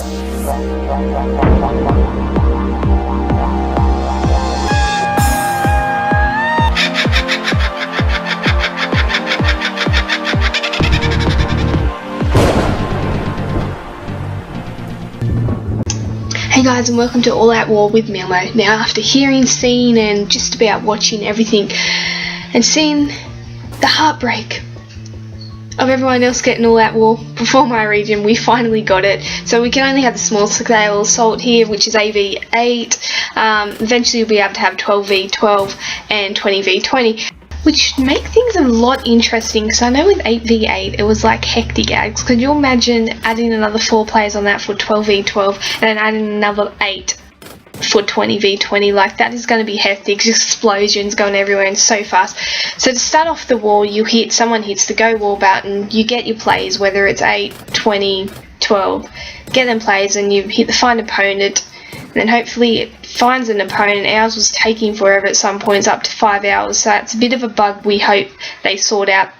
Hey guys, and welcome to All Out War with Milo. Now, after hearing, seeing and just about watching everything and seeing the heartbreak of everyone else getting All Out War before my region, we finally got it. So we can only have the small scale assault here, which is AV8. Eventually you'll be able to have 12v12 and 20v20. Which make things a lot interesting, so I know with 8v8 it was like hectic ads. Could you imagine adding another 4 players on that for 12v12 and then adding another 8 for 20v20? Like, that is going to be hectic, just explosions going everywhere and so fast. So to start off the war, someone hits the go war button, you get your plays, whether it's 8, 20, 12, get them plays and you hit the find opponent. And then hopefully it finds an opponent. Ours was taking forever at some points, up to 5 hours, so that's a bit of a bug we hope they sort out.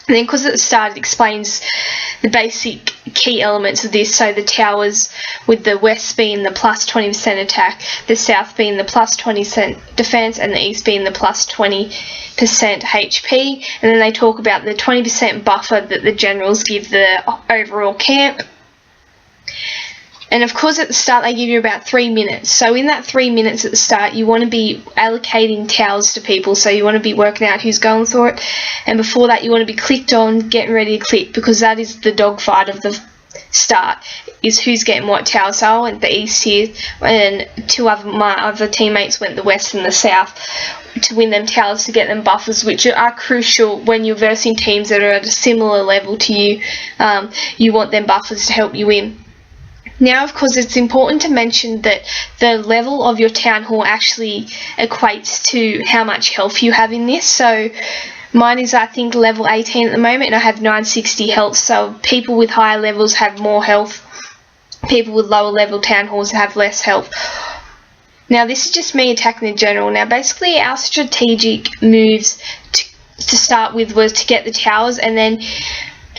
And then because at the start it explains the basic key elements of this, so the towers with the west being the plus 20% attack, the south being the plus 20% defense, and the east being the plus 20% HP. And then they talk about the 20% buffer that the generals give the overall camp. And of course at the start they give you about 3 minutes. So in that 3 minutes at the start you want to be allocating towers to people. So you want to be working out who's going for it. And before that you want to be clicked on, getting ready to click, because that is the dogfight of the start, is who's getting what tower. So I went the east here and my other teammates went the west and the south to win them towers, to get them buffers, which are crucial when you're versing teams that are at a similar level to you. You want them buffers to help you win. Now, of course, it's important to mention that the level of your town hall actually equates to how much health you have in this. So mine is, I think, level 18 at the moment, and I have 960 health. So people with higher levels have more health. People with lower level town halls have less health. Now, this is just me attacking the general. Now, basically, our strategic moves to start with was to get the towers, and then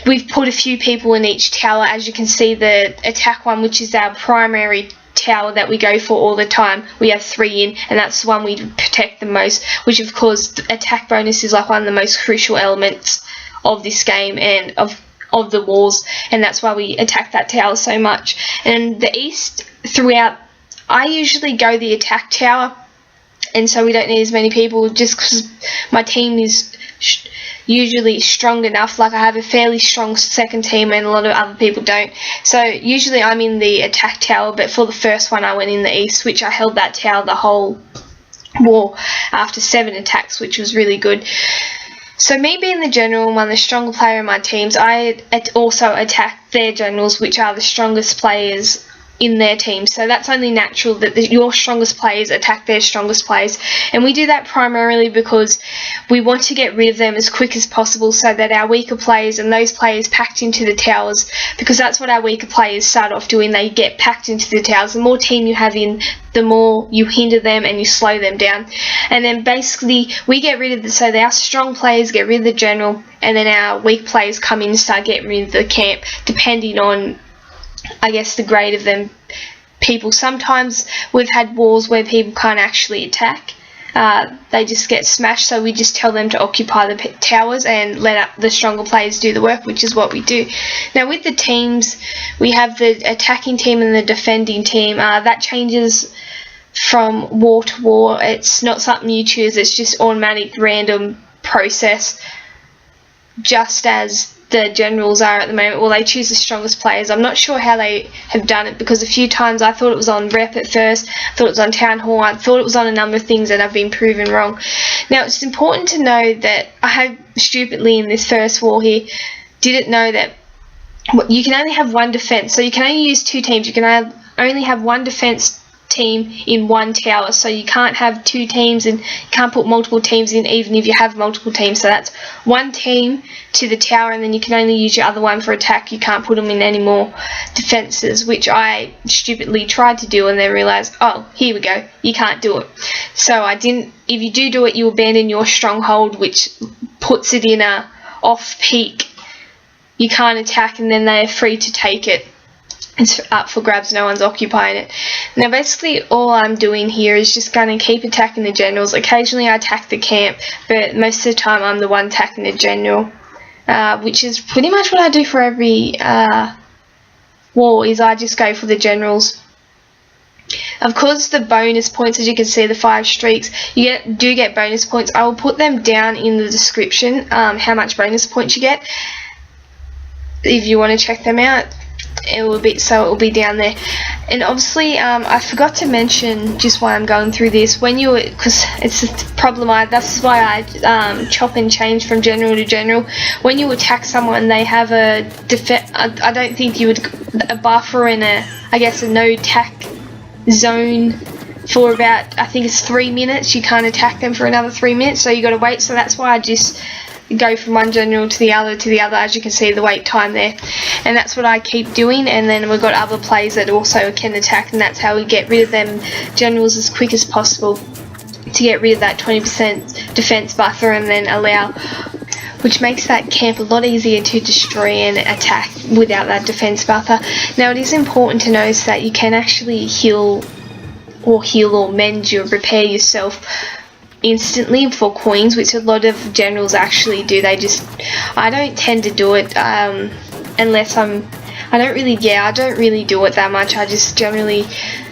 we've put a few people in each tower. As you can see, the attack one, which is our primary tower that we go for all the time, we have 3 in, and that's the one we protect the most, which of course the attack bonus is like one of the most crucial elements of this game and of the wars, and that's why we attack that tower so much. And the east, throughout, I usually go the attack tower, and so we don't need as many people, just because my team is usually strong enough. Like, I have a fairly strong second team and a lot of other people don't. So usually I'm in the attack tower, but for the first one I went in the east, which I held that tower the whole war after 7 attacks, which was really good. So me being the general and one of the stronger player in my teams, I also attack their generals, which are the strongest players in their team. So that's only natural that your strongest players attack their strongest players, and we do that primarily because we want to get rid of them as quick as possible, so that our weaker players and those players packed into the towers, because that's what our weaker players start off doing. They get packed into the towers. The more team you have in, the more you hinder them and you slow them down. And then basically we get rid of so that our strong players get rid of the general, and then our weak players come in and start getting rid of the camp, depending on, I guess, the grade of them people. Sometimes we've had wars where people can't actually attack. They just get smashed, so we just tell them to occupy the towers and let the stronger players do the work, which is what we do. Now with the teams, we have the attacking team and the defending team. That changes from war to war. It's not something you choose, it's just automatic random process, just as the generals are at the moment. Well, they choose the strongest players. I'm not sure how they have done it, because a few times I thought it was on rep at first, I thought it was on town hall, I thought it was on a number of things, and I've been proven wrong. Now it's important to know that I have stupidly in this first war here didn't know that you can only have 1 defense, so you can only use 2 teams. You can only have 1 defense team in 1 tower, so you can't have 2 teams, and you can't put multiple teams in even if you have multiple teams. So that's 1 team to the tower, and then you can only use your other one for attack. You can't put them in any more defenses, which I stupidly tried to do and then realized, oh, here we go, you can't do it. So I didn't. If you do it, you abandon your stronghold, which puts it in a off peak. You can't attack, and then they're free to take it. it's up for grabs, no one's occupying it. Now basically all I'm doing here is just going to keep attacking the generals. Occasionally I attack the camp, but most of the time I'm the one attacking the general, which is pretty much what I do for every war, is I just go for the generals. Of course, the bonus points, as you can see, the 5 streaks, you do get bonus points. I will put them down in the description, how much bonus points you get, if you want to check them out. It will be down there. And obviously I forgot to mention, just while I'm going through this, because it's a problem, that's why I chop and change from general to general. When you attack someone, they have a I don't think you would, a buffer and a no attack zone for about, I think it's 3 minutes. You can't attack them for another 3 minutes, so you got to wait. So that's why I just go from one general to the other, as you can see the wait time there, and that's what I keep doing. And then we've got other players that also can attack, and that's how we get rid of them generals as quick as possible, to get rid of that 20% defense buffer, and then allow, which makes that camp a lot easier to destroy and attack without that defense buffer. Now it is important to notice that you can actually heal or mend or repair yourself instantly for coins, which a lot of generals actually do. I don't tend to do it unless I don't really do it that much. I just generally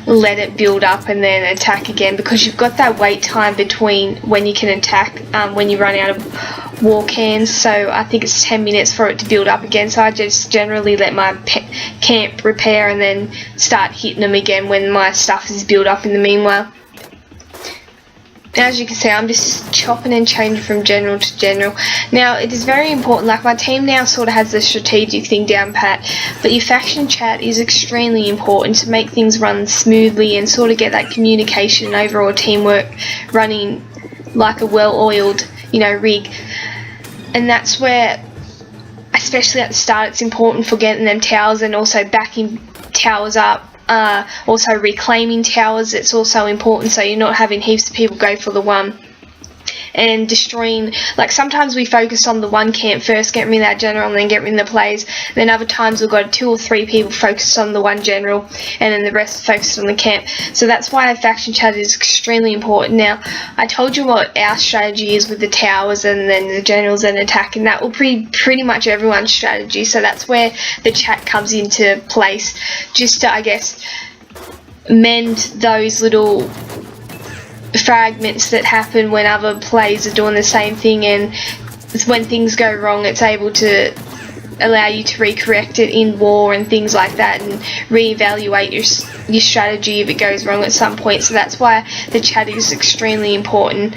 let it build up and then attack again, because you've got that wait time between when you can attack, when you run out of war cans. So I think it's 10 minutes for it to build up again, so I just generally let my camp repair and then start hitting them again when my stuff is built up in the meanwhile. As you can see, I'm just chopping and changing from general to general. Now it is very important, like my team now sort of has the strategic thing down pat, but your faction chat is extremely important to make things run smoothly and sort of get that communication and overall teamwork running like a well-oiled, rig. And that's where, especially at the start, it's important for getting them towers and also backing towers up. Also reclaiming towers, it's also important, so you're not having heaps of people go for the one and destroying. Like sometimes we focus on the one camp first, get rid of that general, and then get rid of the players. Then other times we've got 2 or 3 people focused on the one general and then the rest focused on the camp. So that's why faction chat is extremely important. Now I told you what our strategy is with the towers and then the generals and attack, and that will be pretty much everyone's strategy. So that's where the chat comes into place, just to mend those little fragments that happen when other players are doing the same thing, and when things go wrong, it's able to allow you to recorrect it in war and things like that, and reevaluate your strategy if it goes wrong at some point. So that's why the chat is extremely important,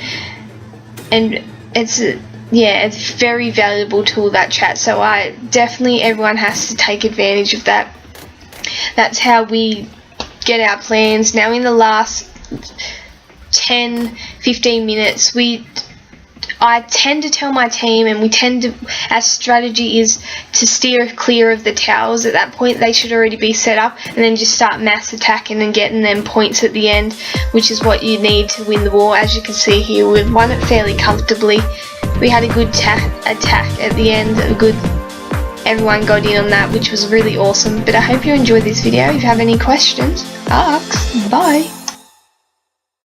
and it's a very valuable tool, that chat. So everyone has to take advantage of that. That's how we get our plans. Now in the last 10-15 minutes, I tend to tell my team, and our strategy is to steer clear of the towers. At that point they should already be set up, and then just start mass attacking and getting them points at the end, which is what you need to win the war. As you can see here, we won it fairly comfortably. We had a good attack at the end, everyone got in on that, which was really awesome. But I hope you enjoyed this video. If you have any questions, ask. Bye.